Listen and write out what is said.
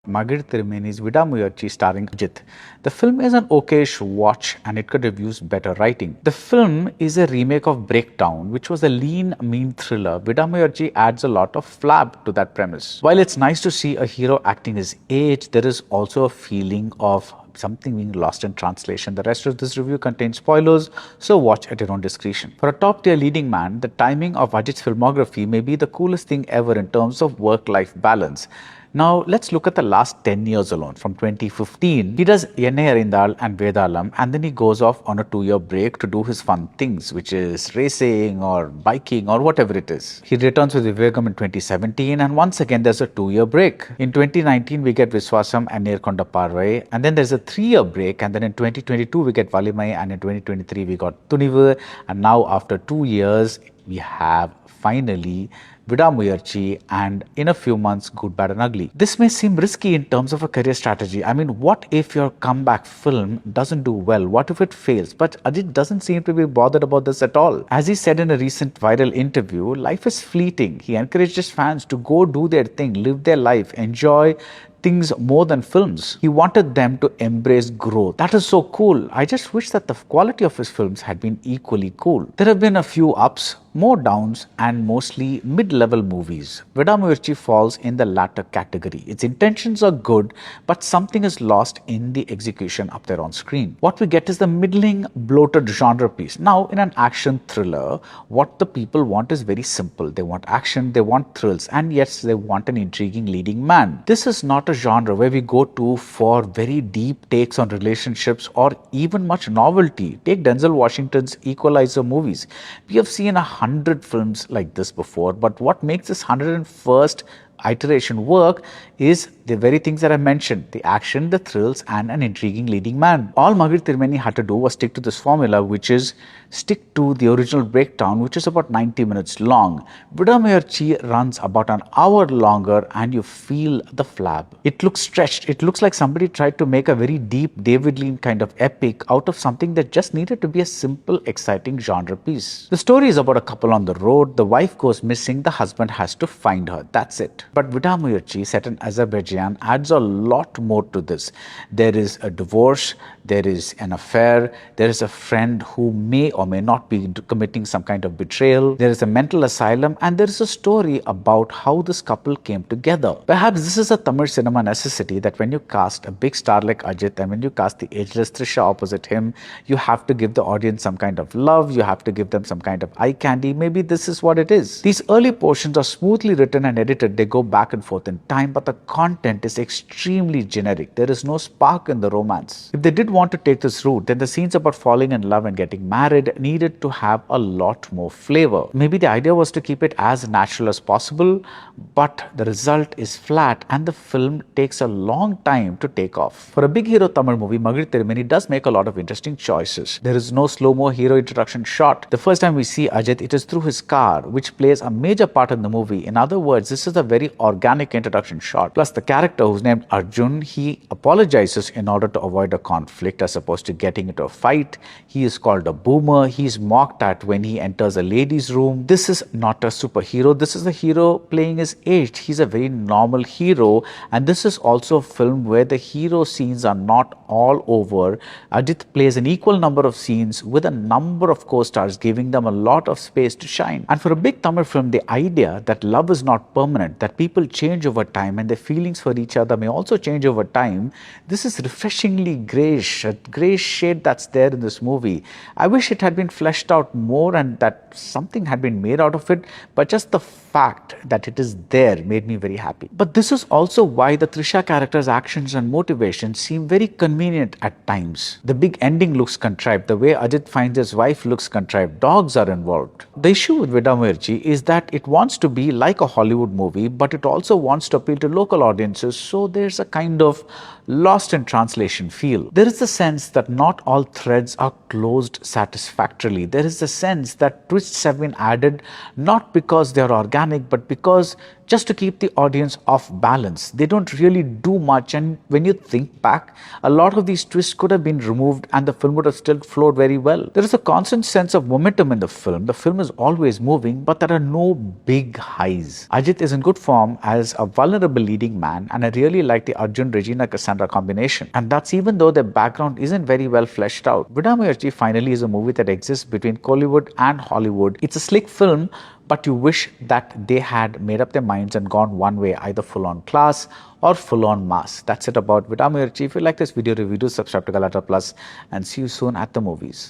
Magizh Thirumeni's Vidaamuyarchi starring Ajith. The film is an okayish watch and it could have used better writing. The film is a remake of Breakdown, which was a lean, mean thriller. Vidaamuyarchi adds a lot of flab to that premise. While it's nice to see a hero acting his age, there is also a feeling of something being lost in translation. The rest of this review contains spoilers, so watch at your own discretion. For a top-tier leading man, the timing of Ajith's filmography may be the coolest thing ever in terms of work-life balance. Now, let's look at the last 10 years alone. From 2015, he does Enne Arindal and Vedalam, and then he goes off on a 2-year break to do his fun things, which is racing or biking or whatever it is. He returns with Vivegam in 2017, and once again there's a 2-year break. In 2019, we get Viswasam and Nerkonda Parvai, and then there's a 3-year break, and then in 2022, we get Valimai, and in 2023, we got Tunivu, and now after 2 years, we have finally Vidaamuyarchi, and in a few months, Good, Bad and Ugly. This may seem risky in terms of a career strategy. I mean, what if your comeback film doesn't do well? What if it fails? But Ajith doesn't seem to be bothered about this at all. As he said in a recent viral interview, life is fleeting. He encouraged his fans to go do their thing, live their life, enjoy things more than films. He wanted them to embrace growth. That is so cool. I just wish that the quality of his films had been equally cool. There have been a few ups, more downs, and mostly mid-level movies. Vidaamuyarchi falls in the latter category. Its intentions are good, but something is lost in the execution up there on screen. What we get is the middling, bloated genre piece. Now, in an action thriller, what the people want is very simple. They want action, they want thrills, and yes, they want an intriguing leading man. This is not a genre where we go to for very deep takes on relationships or even much novelty. Take Denzel Washington's Equalizer movies. We have seen 100 films like this before, but what makes this 101st iteration work is the very things that I mentioned: the action, the thrills, and an intriguing leading man. All Magizh Thirumeni had to do was stick to this formula, which is stick to the original Breakdown, which is about 90 minutes long. Vidaamuyarchi runs about an hour longer and you feel the flab. It looks stretched. It looks like somebody tried to make a very deep David Lean kind of epic out of something that just needed to be a simple, exciting genre piece. The story is about a couple on the road. The wife goes missing. The husband has to find her. That's it. But Vidaamuyarchi, set in Azerbaijan, adds a lot more to this. There is a divorce, there is an affair, there is a friend who may or may not be committing some kind of betrayal, there is a mental asylum, and there is a story about how this couple came together. Perhaps this is a Tamil cinema necessity, that when you cast a big star like Ajith and when you cast the ageless Trisha opposite him, you have to give the audience some kind of love, you have to give them some kind of eye candy. Maybe this is what it is. These early portions are smoothly written and edited. They go back and forth in time, but the content is extremely generic. There is no spark in the romance. If they did want to take this route, then the scenes about falling in love and getting married needed to have a lot more flavor. Maybe the idea was to keep it as natural as possible, but the result is flat and the film takes a long time to take off. For a big hero Tamil movie, Magizh Thirumeni does make a lot of interesting choices. There is no slow-mo hero introduction shot. The first time we see Ajith, it is through his car, which plays a major part in the movie. In other words, this is a very organic introduction shot. Plus, the character, who's named Arjun, he apologizes in order to avoid a conflict as opposed to getting into a fight. He is called a boomer. He's mocked at when he enters a ladies' room. This is not a superhero. This is a hero playing his age. He's a very normal hero, and this is also a film where the hero scenes are not all over. Ajith plays an equal number of scenes with a number of co-stars, giving them a lot of space to shine. And for a big Tamil film, the idea that love is not permanent, that people change over time and their feelings for each other may also change over time, this is refreshingly grayish, a grayish shade that's there in this movie. I wish it had been fleshed out more and that something had been made out of it, but just the fact that it is there made me very happy. But this is also why the Trisha character's actions and motivations seem very convenient at times. The big ending looks contrived. The way Ajith finds his wife looks contrived. Dogs are involved. The issue with Vidaamuyarchi is that it wants to be like a Hollywood movie, but it also wants to appeal to local audiences, so there's a kind of lost in translation feel. There is a sense that not all threads are closed satisfactorily. There is a sense that twists have been added not because they are organic, but because just to keep the audience off balance. They don't really do much, and when you think back, a lot of these twists could have been removed and the film would have still flowed very well. There is a constant sense of momentum in the film. The film is always moving, but there are no big highs. Ajith is in good form as a vulnerable leading man, and I really like the Arjun Regina Cassandra combination. And that's even though their background isn't very well fleshed out. Vidaamuyarchi finally is a movie that exists between Kollywood and Hollywood. It's a slick film, but you wish that they had made up their minds and gone one way, either full on class or full on mass. That's it about Vidaamuyarchi. If you like this video review, do subscribe to Galatta Plus and see you soon at the movies.